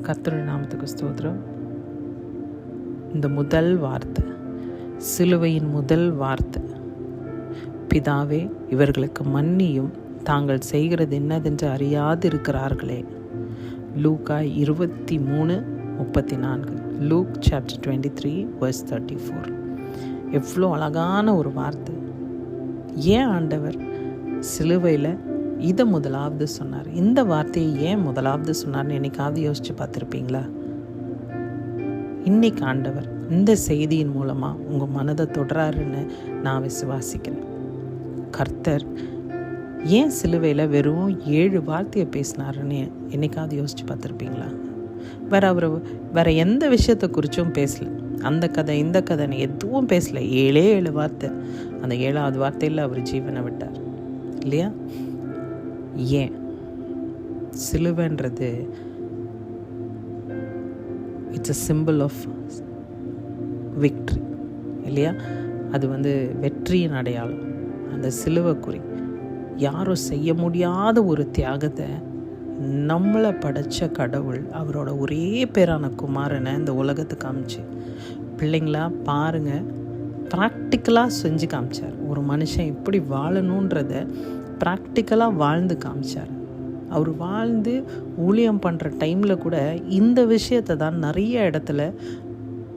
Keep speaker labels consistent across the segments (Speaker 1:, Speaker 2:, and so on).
Speaker 1: கர்த்தருடைய நாமத்துக்கு ஸ்தோத்திரம். இந்த முதல் வார்த்தை, சிலுவையின் முதல் வார்த்தை, பிதாவே இவர்களுக்கு மன்னியும், தாங்கள் செய்கிறது என்னதென்று அறியாதிருக்கிறார்களே. லூக்கா 23:34. Look chapter 23 verse 34. எவ்வளோ அழகான ஒரு வார்த்தை. ஏன் ஆண்டவர் சிலுவையில் இதை முதலாவது சொன்னார்? இந்த வார்த்தையை ஏன் முதலாவது சொன்னார்னு என்னைக்காவது யோசிச்சு பார்த்துருப்பீங்களா? இன்னைக்கு ஆண்டவர் இந்த செய்தியின் மூலமாக உங்கள் மனதை தொடராருன்னு நான் விசுவாசிக்கிறேன். கர்த்தர் ஏன் சிலுவையில் வெறும் 7 வார்த்தையை பேசினாருன்னு என்னைக்காவது யோசிச்சு பார்த்துருப்பீங்களா? வேற எந்த விஷயத்தை குறித்தும் பேசல. அந்த கதை இந்த கதைன்னு எதுவும் பேசல. 7 வார்த்தை. அந்த 7வது வார்த்தையில் அவர் ஜீவனை விட்டார் இல்லையா? ஏன்? சிலுவைன்றது it's a symbol of victory இல்லையா? அது வெற்றியின் அடையாளம். அந்த சிலுவை குறி யாரும் செய்ய முடியாத ஒரு தியாகத்தை நம்மளை படைச்ச கடவுள் அவரோட ஒரே பேரான குமாரனை இந்த உலகத்துக்கு காமிச்சு, பிள்ளைங்களா பாருங்கள், ப்ராக்டிக்கலாக செஞ்சு காமிச்சார். ஒரு மனுஷன் எப்படி வாழணுன்றத ப்ராக்டிக்கலாக வாழ்ந்து காமிச்சார். அவர் வாழ்ந்து ஊழியம் பண்ணுற டைமில் கூட இந்த விஷயத்தை தான் நிறைய இடத்துல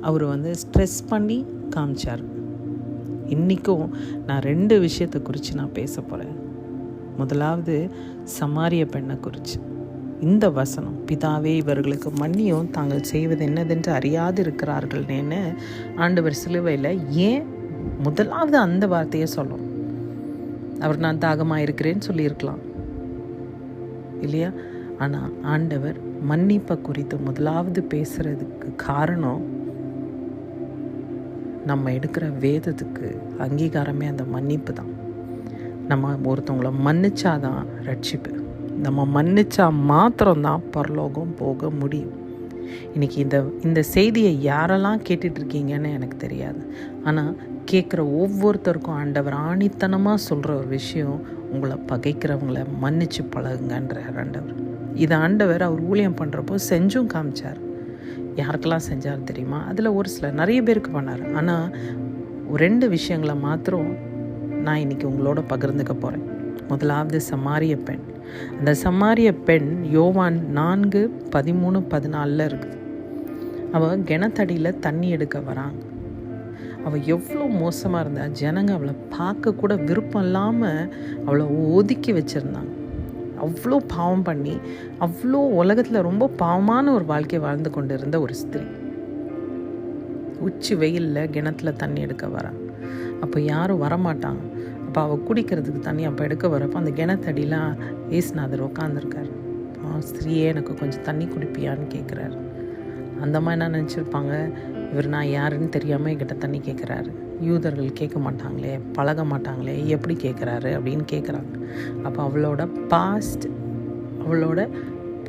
Speaker 1: அவர் ஸ்ட்ரெஸ் பண்ணி காமிச்சார். இன்றைக்கும் நான் 2 விஷயத்தை குறித்து நான் பேச போகிறேன். முதலாவது சமாரிய பெண்ணை குறித்து. இந்த வசனம், பிதாவே இவர்களுக்கு மன்னியும், தாங்கள் செய்வது என்னதென்று அறியாது இருக்கிறார்கள்னு ஆண்டவர் சிலுவையில் ஏன் முதலாவது அந்த வார்த்தையை சொல்லணும்? அவர் நான் தாகமாக இருக்கிறேன்னு சொல்லியிருக்கலாம் இல்லையா? ஆனால் ஆண்டவர் மன்னிப்பை குறித்து முதலாவது பேசுகிறதுக்கு காரணம், நம்ம எடுக்கிற வேதத்துக்கு அங்கீகாரமே அந்த மன்னிப்பு தான். நம்ம ஒருத்தவங்களை மன்னிச்சாதான் ரட்சிப்பு. நம்ம மன்னிச்சா மாத்திரம்தான் பரலோகம் போக முடியும். இன்றைக்கி இந்த செய்தியை யாரெல்லாம் கேட்டுட்ருக்கீங்கன்னு எனக்கு தெரியாது. ஆனால் கேட்குற ஒவ்வொருத்தருக்கும் ஆண்டவர் ஆணித்தனமாக சொல்கிற ஒரு விஷயம், உங்களை பகைக்கிறவங்கள மன்னிச்சு பழகுங்கன்றார் ஆண்டவர். இதை ஆண்டவர் அவர் ஊழியம் பண்ணுறப்போ செஞ்சும் காமிச்சார். யாருக்கெல்லாம் செஞ்சார் தெரியுமா? அதில் ஒரு சிலர் நிறைய பேருக்கு பண்ணார். ஆனால் 2 விஷயங்களை மாத்திரம் நான் இன்றைக்கி உங்களோட பகிர்ந்துக்க போகிறேன். முதலாவது சமாரிய பெண். அந்த சமாரிய பெண் யோவான் 4:13-14 இருக்குது. அவள் கிணத்தடியில் தண்ணி எடுக்க வராங்க. அவள் எவ்வளோ மோசமாக இருந்தா, ஜனங்க அவளை பார்க்க கூட விருப்பம் இல்லாமல் அவளை ஒதுக்கி வச்சுருந்தாங்க. அவ்வளோ பாவம் பண்ணி, அவ்வளோ உலகத்தில் ரொம்ப பாவமான ஒரு வாழ்க்கையை வாழ்ந்து கொண்டு இருந்த ஒரு ஸ்திரீ உச்சி வெயிலில் கிணத்துல தண்ணி எடுக்க வரான். அப்போ யாரும் வரமாட்டாங்க. அப்போ அவள் குடிக்கிறதுக்கு தண்ணி அப்போ எடுக்க வரப்போ அந்த கிணத்தடிலாம் ஏசுநாதர் உட்காந்துருக்கார். ஸ்திரீயே, எனக்கு கொஞ்சம் தண்ணி குடிப்பியான்னு கேட்குறாரு. அந்த மாதிரி என்ன நினச்சிருப்பாங்க, இவர் நான் யாருன்னு தெரியாமல் என்கிட்ட தண்ணி கேட்குறாரு, யூதர்கள் கேட்க மாட்டாங்களே, பழக மாட்டாங்களே, எப்படி கேட்குறாரு அப்படின்னு கேட்குறாங்க. அப்போ அவளோட பாஸ்ட், அவளோட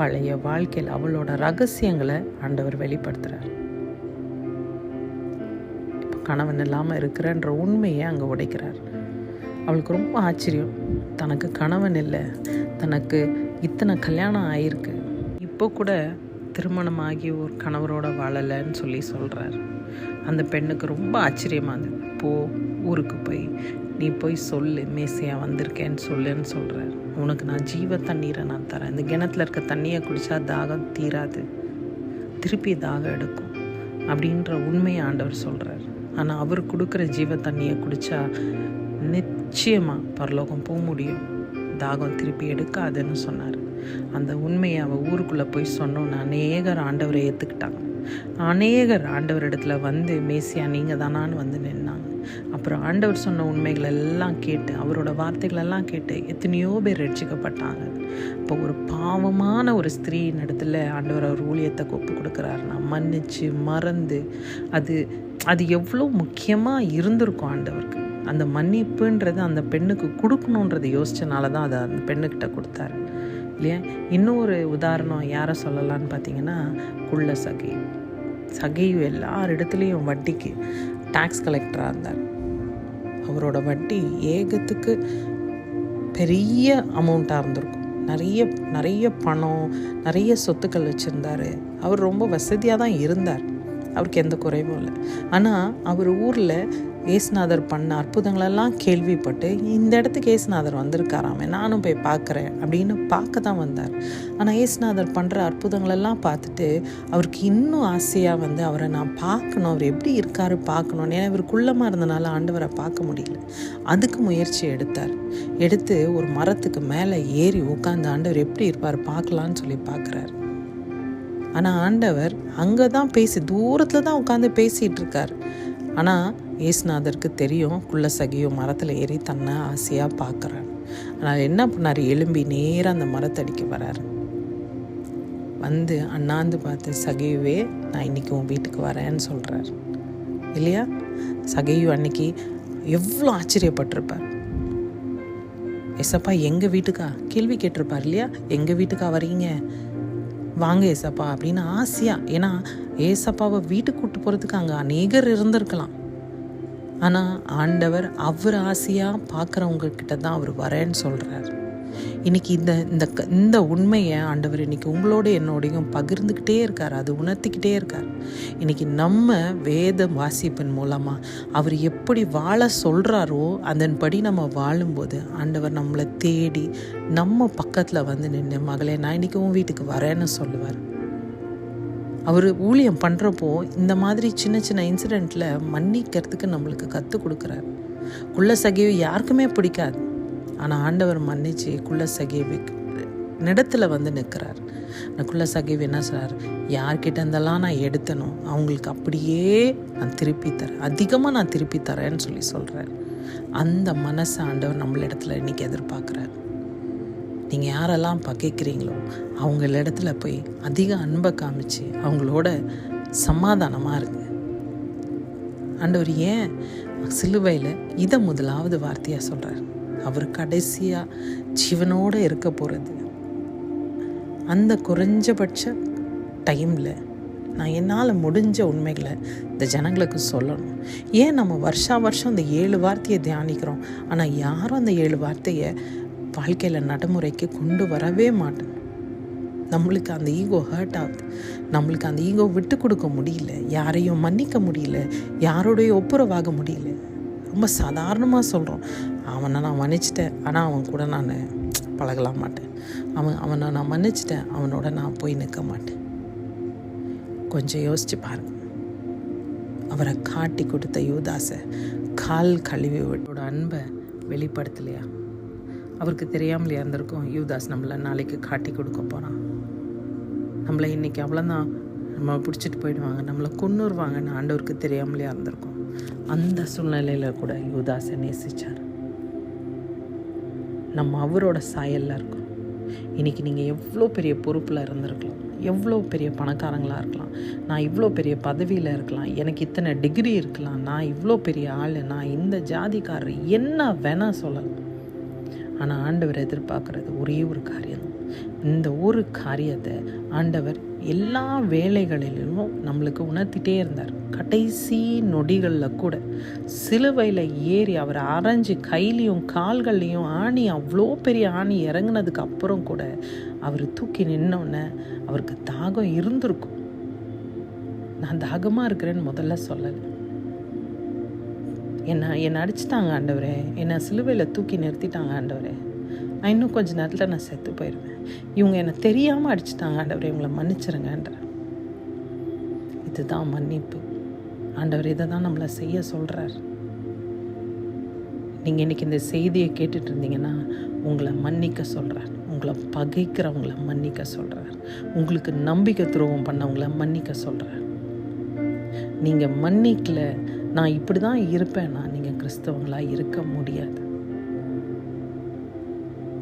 Speaker 1: பழைய வாழ்க்கையில் அவளோட ரகசியங்களை ஆண்டவர் வெளிப்படுத்துகிறார். இப்போ கணவன் இல்லாமல் இருக்கிறன்ற உண்மையை அங்கே உடைக்கிறார். அவளுக்கு ரொம்ப ஆச்சரியம். தனக்கு கணவன் இல்லை, தனக்கு இத்தனை கல்யாணம் ஆயிருக்கு, இப்போ கூட திருமணமாகி ஒரு கணவரோட வாழலைன்னு சொல்லி சொல்கிறார். அந்த பெண்ணுக்கு ரொம்ப ஆச்சரியமாக இருந்தது. ஊருக்கு போய் நீ போய் சொல்லு, மேசையா வந்திருக்கேன்னு சொல்லுன்னு சொல்கிறார். உனக்கு நான் ஜீவ தண்ணீரை நான் தரேன். இந்த கிணத்துல இருக்க தண்ணியை குடித்தா தாகம் தீராது, திருப்பி தாகம் எடுக்கும் அப்படின்ற உண்மையை ஆண்டவர் சொல்கிறார். ஆனால் அவர் கொடுக்குற ஜீவ தண்ணியை குடித்தா நிச்சயமாக பரலோகம் போக முடியும், தாகம் திருப்பி எடுக்காதுன்னு சொன்னார். அந்த உண்மையை அவள் ஊருக்குள்ளே போய் சொன்னோன்னு அநேகர் ஆண்டவரை ஏற்றுக்கிட்டாங்க. அநேகர் ஆண்டவர் இடத்துல மேசியா நீங்கள் தானான்னு நின்னாங்க. அப்புறம் ஆண்டவர் சொன்ன உண்மைகள் எல்லாம் கேட்டு, அவரோட வார்த்தைகளெல்லாம் கேட்டு எத்தனையோ பேர் ரட்சிக்கப்பட்டாங்க. இப்போ ஒரு பாவமான ஒரு ஸ்திரீயின் இடத்துல ஆண்டவர் அவர் ஊழியத்தை ஒப்பு கொடுக்குறாருன்னா, மன்னிச்சு மறந்து, அது எவ்வளோ முக்கியமாக இருந்திருக்கும் ஆண்டவருக்கு. அந்த மன்னிப்புன்றது அந்த பெண்ணுக்கு கொடுக்கணுன்றதை யோசிச்சனால தான் அதை அந்த பெண்ணுக்கிட்ட கொடுத்தாரு இல்லையா? இன்னொரு உதாரணம் யாரை சொல்லலான்னு பார்த்தீங்கன்னா, குள்ள சகையு எல்லார் இடத்துலையும் வட்டிக்கு டாக்ஸ் கலெக்டராக இருந்தார். அவரோட வட்டி ஏகத்துக்கு பெரிய அமௌண்ட்டாக இருந்திருக்கும் நிறைய நிறைய பணம், நிறைய சொத்துக்கள் வச்சுருந்தார். அவர் ரொம்ப வசதியாக தான் இருந்தார், அவருக்கு எந்த குறைவும் இல்லை. ஆனால் அவர் ஊரில் ஏசுநாதர் பண்ண அற்புதங்களெல்லாம் கேள்விப்பட்டு இந்த இடத்துக்கு ஏசுநாதர் வந்திருக்காராமே, நானும் போய் பார்க்குறேன் அப்படின்னு பார்க்க தான் வந்தார். ஆனால் ஏசுநாதர் பண்ணுற அற்புதங்களெல்லாம் பார்த்துட்டு அவருக்கு இன்னும் ஆசையாக வந்து அவரை நான் பார்க்கணும், அவர் எப்படி இருக்காரு பார்க்கணும். ஏன்னா இவர் குள்ளமாக இருந்தனால ஆண்டவரை பார்க்க முடியல. அதுக்கு முயற்சி எடுத்து ஒரு மரத்துக்கு மேலே ஏறி உட்காந்து ஆண்டவர் எப்படி இருப்பார் பார்க்கலான்னு சொல்லி பார்க்குறாரு. ஆனால் ஆண்டவர் அங்கே தான் தூரத்தில் தான் உட்காந்து பேசிகிட்டு இருக்கார். ஆனால் ஏசுநாதருக்கு தெரியும் சகியோ மரத்தில் ஏறி தன்னை ஆசையாக பார்க்குறாரு. ஆனால் என்ன பண்ணார், எழும்பி நேராக அந்த மரத்தடிக்கு வராரு. வந்து அண்ணாந்து பார்த்து, சகியுவே நான் இன்றைக்கி உன் வீட்டுக்கு வரேன்னு சொல்கிறார் இல்லையா. சகியு அன்னைக்கு எவ்வளோ ஆச்சரியப்பட்டிருப்பார். ஏசப்பா எங்கள் வீட்டுக்கா கேள்வி கேட்டிருப்பார் இல்லையா, எங்கள் வீட்டுக்கா வரீங்க, வாங்க ஏசப்பா அப்படின்னு ஆசையாக. ஏன்னா ஏசப்பாவை வீட்டுக்கு கூப்பிட்டு போகிறதுக்கு அங்கே அநேகர் இருந்திருக்கலாம். ஆனால் ஆண்டவர் அவர் ஆசையாக பார்க்குறவங்க கிட்ட தான் அவர் வரேன்னு சொல்கிறார். இன்றைக்கி இந்த உண்மையை ஆண்டவர் இன்றைக்கி உங்களோட என்னோடையும் பகிர்ந்துக்கிட்டே இருக்கார், அது உணர்த்திக்கிட்டே இருக்கார். இன்றைக்கி நம்ம வேத வாசிப்பின் மூலமாக அவர் எப்படி வாழ சொல்கிறாரோ அதன்படி நம்ம வாழும்போது ஆண்டவர் நம்மளை தேடி நம்ம பக்கத்தில் வந்து நின்று, மகளே நான் இன்றைக்கி உன் வீட்டுக்கு வரேன்னு சொல்லுவார். அவர் ஊழியம் பண்ணுறப்போ இந்த மாதிரி சின்ன சின்ன இன்சிடெண்ட்டில் மன்னிக்கிறதுக்கு நம்மளுக்கு கற்றுக் கொடுக்குறார். சகியை யாருக்குமே பிடிக்காது, ஆனால் ஆண்டவர் மன்னிச்சு சகியை நிடத்தில் வந்து நிற்கிறார். நான் சகிவை என்ன சொல்கிறார், யார்கிட்ட இருந்தெல்லாம் நான் எடுத்தனோ அவங்களுக்கு அப்படியே நான் திருப்பி தரேன், அதிகமாக நான் திருப்பி தரேன்னு சொல்கிறார். அந்த மனசை ஆண்டவர் நம்மளிடத்துல இன்றைக்கி எதிர்பார்க்குறார். நீங்கள் யாரெல்லாம் பகைக்கிறீங்களோ அவங்களிடத்துல போய் அதிக அன்பை காமிச்சு அவங்களோட சமாதானமாக இருக்கு. ஆண்டவர் ஏன் சிலுவையில் இதை முதலாவது வார்த்தையாக சொல்கிறார், அவர் கடைசியாக ஜீவனோடு இருக்க போகிறது. அந்த குறைஞ்சபட்ச டைமில் நான் என்னால் முடிஞ்ச உண்மைகளை இந்த ஜனங்களுக்கு சொல்லணும். ஏன் நம்ம வருஷம் இந்த 7 வார்த்தையை தியானிக்கிறோம், ஆனால் யாரும் அந்த 7 வார்த்தையை வாழ்க்கையில் நடைமுறைக்கு கொண்டு வரவே மாட்டோம். நம்மளுக்கு அந்த ஈகோ ஹர்ட் ஆகுது, நம்மளுக்கு அந்த ஈகோ விட்டு கொடுக்க முடியல, யாரையும் மன்னிக்க முடியல, யாரோடைய ஒப்புரவாக முடியல. ரொம்ப சாதாரணமாக சொல்கிறோம், அவனை நான் மன்னிச்சிட்டேன் ஆனால் அவன் கூட நான் பழகலாம் மாட்டேன், அவனை நான் மன்னிச்சிட்டேன் அவனோட நான் போய் நிற்க மாட்டேன். கொஞ்சம் யோசிச்சு பாருங்க. அவரை காட்டி கொடுத்த யூதாசை கால் கழுவி விட்டோட அன்பை வெளிப்படுத்தலையா? அவருக்கு தெரியாமலையா இருந்திருக்கும் யூதாஸ் நம்மளை நாளைக்கு காட்டி கொடுக்க போகிறான், நம்மளை இன்றைக்கி அவ்வளோதான் நம்ம பிடிச்சிட்டு போயிடுவாங்க, நம்மளை கொன்னுருவாங்கன்னு ஆண்டவருக்கு தெரியாமலையா இருந்திருக்கும். அந்த சூழ்நிலையில் கூட யூதாஸை நேசித்தார். நம்ம அவரோட சாயலில் இருக்கோம். இன்றைக்கி நீங்கள் எவ்வளோ பெரிய பொறுப்பில் இருந்திருக்கலாம், எவ்வளோ பெரிய பணக்காரங்களாக இருக்கலாம், நான் இவ்வளோ பெரிய பதவியில் இருக்கலாம், எனக்கு இத்தனை டிகிரி இருக்கலாம், நான் இவ்வளோ பெரிய ஆள், நான் இந்த ஜாதிக்காரர், என்ன வேணால் சொல்லலாம். ஆனால் ஆண்டவர் எதிர்பார்க்குறது ஒரே ஒரு காரியம். இந்த ஒரு காரியத்தை ஆண்டவர் எல்லா வேலைகளிலும் நம்மளுக்கு உணர்த்திட்டே இருந்தார். கடைசி நொடிகளில் கூட சிலுவையில் ஏறி அவர் அரைஞ்சு கையிலையும் கால்கள்லையும் ஆணி, அவ்வளோ பெரிய ஆணி இறங்கினதுக்கு அப்புறம் கூட அவர் தூக்கி நின்னோடனே அவருக்கு தாகம் இருந்திருக்கும். நான் தாகமாக இருக்கிறேன்னு முதல்ல சொல்லலை. என்னை அடிச்சிட்டாங்க ஆண்டவரே, என்னை சிலுவையில் தூக்கி நிறுத்திட்டாங்க ஆண்டவரே, நான் இன்னும் கொஞ்சம் நேரத்தில் நான் செத்து போயிடுவேன், இவங்க என்னை தெரியாமல் அடிச்சிட்டாங்க ஆண்டவரே, இவங்களை மன்னிச்சிருங்கன்ற. இதுதான் மன்னிப்பு. ஆண்டவர் இதை தான் நம்மளை செய்ய சொல்கிறார். நீங்கள் இன்றைக்கி இந்த செய்தியை கேட்டுட்டு இருந்தீங்கன்னா உங்களை மன்னிக்க சொல்கிறார், உங்களை பகைக்கிறவங்கள மன்னிக்க சொல்கிறார், உங்களுக்கு நம்பிக்கை துரோகம் பண்ணவங்கள மன்னிக்க சொல்கிறார். நீங்கள் மன்னிக்கல, நான் இப்படி தான் இருப்பேன்னா நீங்கள் கிறிஸ்தவங்களாக இருக்க முடியாது.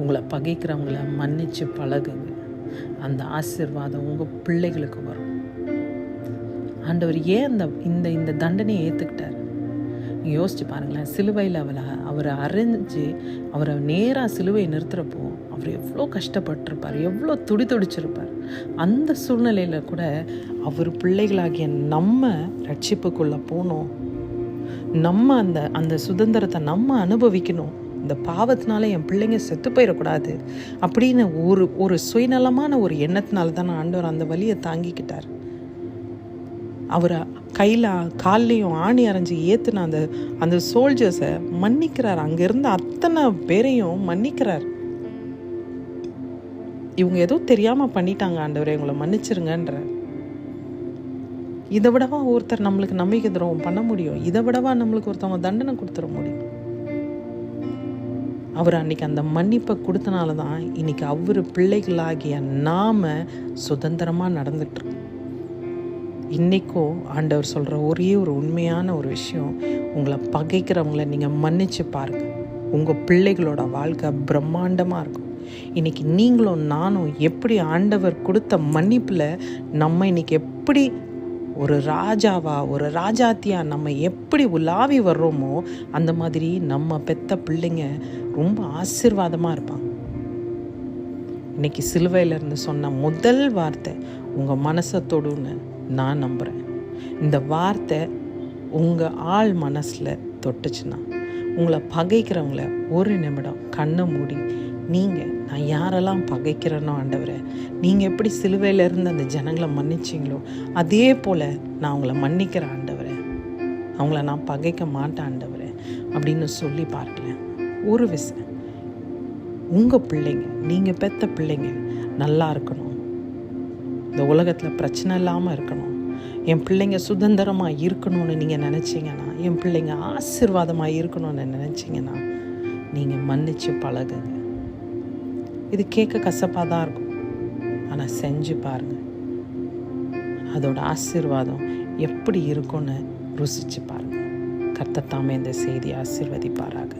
Speaker 1: உங்களை பகைக்கிறவங்கள மன்னிச்சு பழகுங்க, அந்த ஆசீர்வாதம் உங்கள் பிள்ளைகளுக்கு வரும். ஆண்டவர் ஏன் இந்த தண்டனையை ஏற்றுக்கிட்டார்? யோசிச்சு பாருங்களேன். சிலுவையில் அவரை அரைஞ்சு அவரை நேராக சிலுவையை நிறுத்துகிறப்போ அவர் எவ்வளோ கஷ்டப்பட்டிருப்பார், எவ்வளோ துடிச்சிருப்பார். அந்த சூழ்நிலையில் கூட அவர் பிள்ளைகளாகிய நம்ம ரட்சிப்புக்குள்ளே போகணும், நம்ம அந்த சுதந்திரத்தை நம்ம அனுபவிக்கணும், இந்த பாவத்தினால என் பிள்ளைங்க செத்து போயிடக்கூடாது அப்படின்னு ஒரு சுயநலமான ஒரு எண்ணத்தினால தான் ஆண்டவர் அந்த வலியை தாங்கிக்கிட்டார். அவர் கையில் கால்லையும் ஆணி அரைஞ்சி ஏற்றுன அந்த சோல்ஜர்ஸை மன்னிக்கிறார். அங்கே இருந்த அத்தனை பேரையும் மன்னிக்கிறார். இவங்க ஏதோ தெரியாமல் பண்ணிட்டாங்க ஆண்டவரே, இவங்களை மன்னிச்சிருங்கன்ற. இதை விடவா ஒருத்தர் நம்மளுக்கு நம்பிக்கை துரோகம் பண்ண முடியும்? இதை விடவா நம்மளுக்கு ஒருத்தவங்க தண்டனை கொடுத்துட முடியும்? அவர் அன்னைக்கு அந்த மன்னிப்பை கொடுத்தனால தான் இன்னைக்கு அவர் பிள்ளைகளாகிய நாம சுதந்திரமாக நடந்துட்டுருக்கோம். இன்றைக்கும் ஆண்டவர் சொல்கிற ஒரே ஒரு உண்மையான ஒரு விஷயம், உங்களை பகைக்கிறவங்கள நீங்கள் மன்னிச்சு பாருங்கள், உங்கள் பிள்ளைகளோட வாழ்க்கை பிரம்மாண்டமாக இருக்கும். இன்றைக்கி நீங்களும் நானும் எப்படி ஆண்டவர் கொடுத்த மன்னிப்பில் நம்ம இன்றைக்கி எப்படி ஒரு ராஜாவா ஒரு ராஜாத்தியா நம்ம எப்படி உலாவி வர்றோமோ அந்த மாதிரி நம்ம பெத்த பிள்ளைங்க ரொம்ப ஆசீர்வாதமாக இருப்பாங்க. இன்றைக்கி சிலுவையிலேருந்து சொன்ன முதல் வார்த்தை உங்கள் மனசை தொடுன்னு நான் நம்புகிறேன். இந்த வார்த்தை உங்கள் ஆள் மனசில் தொட்டுச்சுன்னா உங்களை பகைக்கிறவங்கள ஒரு நிமிடம் கண்ணை மூடி நான் யாரெல்லாம் பகைக்கிறேனோ ஆண்டவரே, நீங்கள் எப்படி சிலுவையிலேருந்து அந்த ஜனங்களை மன்னிச்சிங்களோ அதே போல் நான் அவங்கள மன்னிக்கிறேன் ஆண்டவரே, அவங்கள நான் பகைக்க மாட்டேன் ஆண்டவரே அப்படின்னு சொல்லி பார்க்கலேன். ஒரு விஷயம், உங்கள் பிள்ளைங்க, நீங்கள் பெற்ற பிள்ளைங்க நல்லா இருக்கணும், இந்த உலகத்தில் பிரச்சனை இல்லாமல் இருக்கணும், என் பிள்ளைங்க சுதந்திரமாக இருக்கணும்னு நீங்கள் நினச்சிங்கன்னா, என் பிள்ளைங்க ஆசீர்வாதமாக இருக்கணும்னு நினச்சிங்கன்னா நீங்கள் மன்னிச்சு பழகுங்க. இது கேட்க கசப்பாக தான் இருக்கும், ஆனால் செஞ்சு பாருங்கள், அதோட ஆசீர்வாதம் எப்படி இருக்கும்னு ருசிச்சு பாருங்கள். கர்த்தர் தாமே இந்த செய்தியை ஆசீர்வதிப்பாராக.